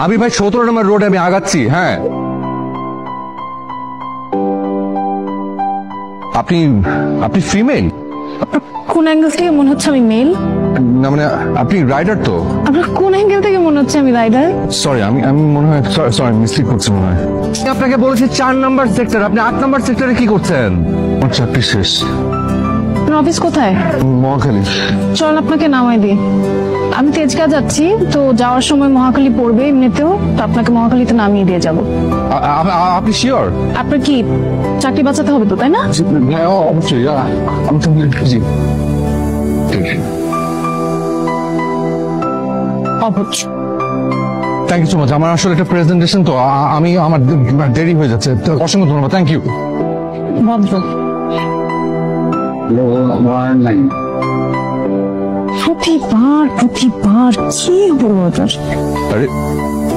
আমি ভাই 17 নম্বর রোডে আমি আগাচ্ছি। হ্যাঁ, আপনি আপনি ফিমেল? কোন অ্যাঙ্গেল থেকে মনে হচ্ছে আমি মেল? না মানে আপনি রাইডার তো? আপনার কোন অ্যাঙ্গেল থেকে মনে হচ্ছে আমি রাইডার? সরি, আমি আমি মনে হয় সরি মিস্টেক করছি মনে হয়। আপনাকে বলেছি 4 নম্বর সেক্টর, আপনি 8 নম্বর সেক্টরে কি করছেন? আমার চাকরি শেষ। আপনার অফিস কোথায়? মহাখালী। চল আপনাকে নামাই দিই। আমি তেজগাঁ যাচ্ছি, তো যাওয়ার সময় মহাখালী পড়বে এমনিতেও, তো আপনাকে মহাখালীতে নামিয়ে দিয়ে যাব। আপনি শিওর? আপনার কি চাকরি বাঁচাতে হবে তো, তাই না? হ্যাঁ অবশ্যই, আমি তো জি। অবশ্য থ্যাংক ইউ সো মাচ। আমার আসলে একটা প্রেজেন্টেশন তো আমি আমার দেরি হয়ে যাচ্ছে, তো অসংখ্য ধন্যবাদ। Thank you. ভদ্র। প্রতিবার কি হলো ওটার? আরে